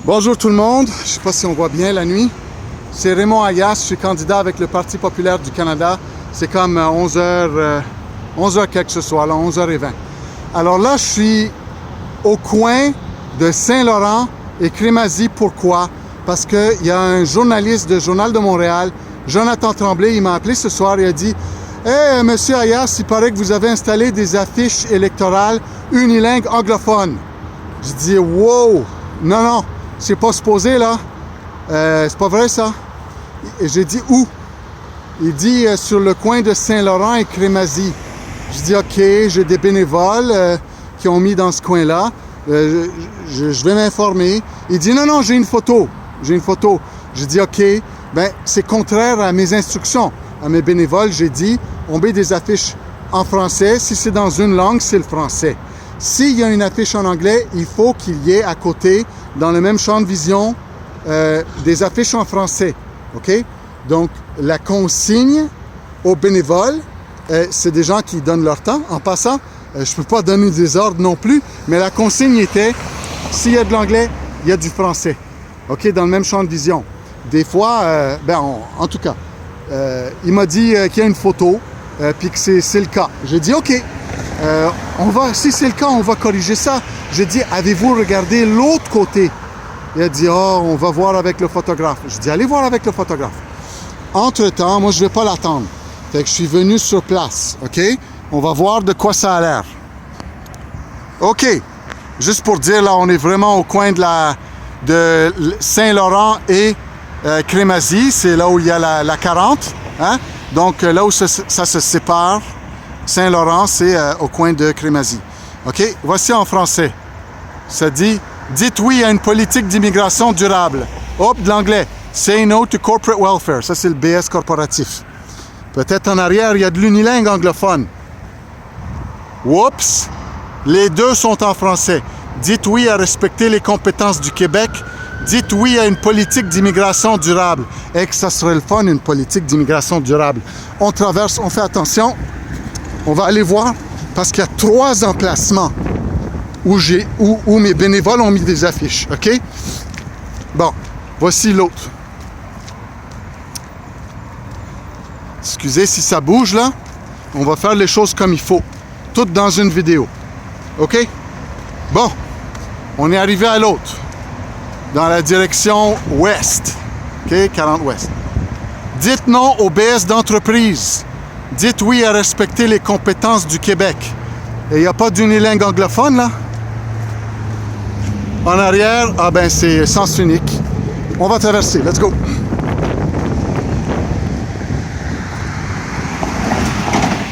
Bonjour tout le monde, je ne sais pas si on voit bien la nuit. C'est Raymond Ayas, je suis candidat avec le Parti populaire du Canada. C'est comme 11h quelque ce soir, là, 11h20. Alors là, je suis au coin de Saint-Laurent et Crémazie. Pourquoi? Parce qu'il y a un journaliste du Journal de Montréal, Jonathan Tremblay, il m'a appelé ce soir et a dit « Hey, monsieur Ayas, il paraît que vous avez installé des affiches électorales unilingues anglophones. » Je dis « Wow! Non, non, c'est pas supposé, là. C'est pas vrai, ça. » Et j'ai dit « Où? » Il dit sur le coin de Saint-Laurent et Crémazie. Je dis « OK, j'ai des bénévoles qui ont mis dans ce coin-là. Je vais m'informer. » Il dit « Non, non, j'ai une photo. J'ai une photo. » Je dis « OK. » Ben, c'est contraire à mes instructions. À mes bénévoles, j'ai dit « On met des affiches en français. Si c'est dans une langue, c'est le français. S'il y a une affiche en anglais, il faut qu'il y ait à côté, dans le même champ de vision, des affiches en français. OK? Donc, la consigne aux bénévoles, c'est des gens qui donnent leur temps. En passant, je ne peux pas donner des ordres non plus, mais la consigne était, s'il y a de l'anglais, il y a du français. OK? Dans le même champ de vision. Des fois, en tout cas, il m'a dit qu'il y a une photo, puis que c'est le cas. J'ai dit, OK, si c'est le cas, on va corriger ça. J'ai dit, avez-vous regardé l'autre côté? Il a dit, on va voir avec le photographe. Je dis, allez voir avec le photographe. Entre-temps, moi, je ne vais pas l'attendre. Fait que je suis venu sur place, OK? On va voir de quoi ça a l'air. OK, juste pour dire, là, on est vraiment au coin de Saint-Laurent et Crémazie. C'est là où il y a la 40. Hein? Donc, là où ça se sépare, Saint-Laurent, c'est au coin de Crémazie. OK? Voici en français. Ça dit « Dites oui à une politique d'immigration durable. » Hop, de l'anglais. « Say no to corporate welfare. » Ça, c'est le BS corporatif. Peut-être en arrière, il y a de l'unilingue anglophone. Oups! Les deux sont en français. « Dites oui à respecter les compétences du Québec. » Dites oui à une politique d'immigration durable. Et que ça serait le fun, une politique d'immigration durable. On traverse, on fait attention. On va aller voir parce qu'il y a 3 emplacements où mes bénévoles ont mis des affiches. OK? Bon, voici l'autre. Excusez si ça bouge là. On va faire les choses comme il faut. Tout dans une vidéo. OK? Bon, on est arrivé à l'autre. Dans la direction ouest. OK? 40 ouest. Dites non au BS d'entreprise. Dites oui à respecter les compétences du Québec. Et il n'y a pas d'unilingue anglophone, là? En arrière, c'est sens unique. On va traverser. Let's go.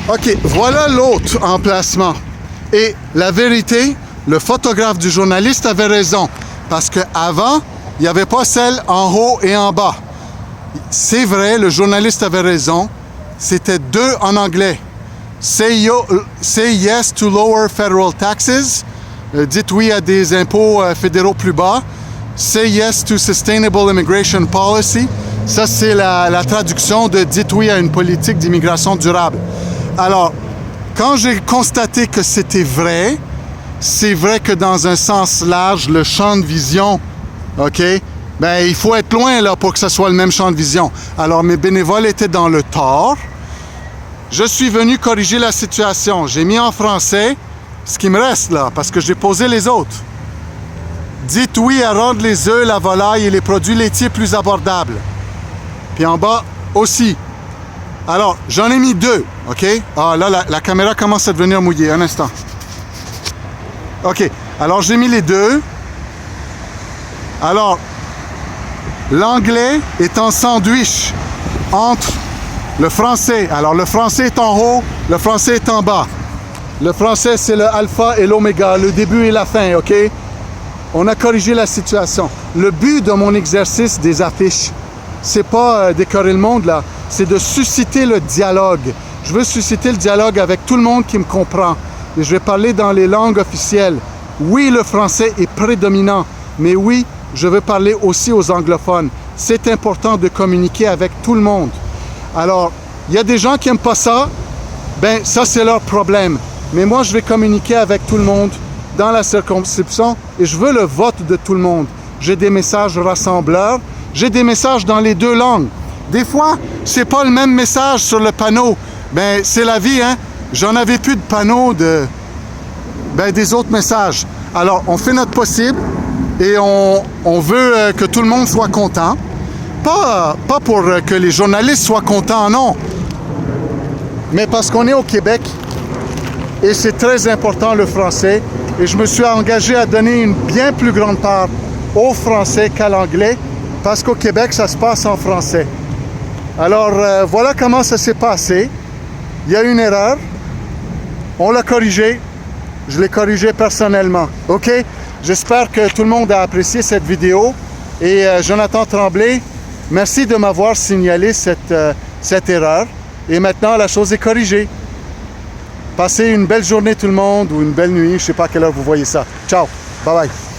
OK, voilà l'autre emplacement. Et la vérité, le photographe du journaliste avait raison. Parce qu'avant, il n'y avait pas celle en haut et en bas. C'est vrai, le journaliste avait raison. C'était 2 en anglais. Say yes to lower federal taxes. Dites oui à des impôts fédéraux plus bas. Say yes to sustainable immigration policy. Ça, c'est la traduction de dites oui à une politique d'immigration durable. Alors, quand j'ai constaté que c'était vrai, c'est vrai que dans un sens large, le champ de vision, OK, il faut être loin là pour que ce soit le même champ de vision. Alors, mes bénévoles étaient dans le tort. Je suis venu corriger la situation. J'ai mis en français ce qui me reste là, parce que j'ai posé les autres. Dites oui à rendre les œufs, la volaille et les produits laitiers plus abordables. Puis en bas aussi. Alors, j'en ai mis 2, OK? Ah, là, la caméra commence à devenir mouillée. Un instant. OK. Alors, j'ai mis les 2. Alors, l'anglais est en sandwich entre le français. Alors, le français est en haut, le français est en bas. Le français, c'est le alpha et l'oméga, le début et la fin, OK? On a corrigé la situation. Le but de mon exercice des affiches, c'est pas décorer le monde, là. C'est de susciter le dialogue. Je veux susciter le dialogue avec tout le monde qui me comprend. Et je vais parler dans les langues officielles. Oui, le français est prédominant, mais oui, je veux parler aussi aux anglophones. C'est important de communiquer avec tout le monde. Alors, il y a des gens qui n'aiment pas ça. Ça, c'est leur problème. Mais moi, je vais communiquer avec tout le monde dans la circonscription et je veux le vote de tout le monde. j'ai des messages rassembleurs, j'ai des messages dans les deux langues. Des fois, c'est pas le même message sur le panneau. Ben, c'est la vie, hein. J'en avais plus de panneaux des autres messages. Alors, on fait notre possible et on veut que tout le monde soit content. Pas pour que les journalistes soient contents, non. Mais parce qu'on est au Québec et c'est très important le français. Et je me suis engagé à donner une bien plus grande part au français qu'à l'anglais parce qu'au Québec, ça se passe en français. Alors, voilà comment ça s'est passé. Il y a une erreur. On l'a corrigée. Je l'ai corrigée personnellement. OK? J'espère que tout le monde a apprécié cette vidéo. Et Jonathan Tremblay, merci de m'avoir signalé cette erreur. Et maintenant, la chose est corrigée. Passez une belle journée tout le monde ou une belle nuit. Je ne sais pas à quelle heure vous voyez ça. Ciao. Bye bye.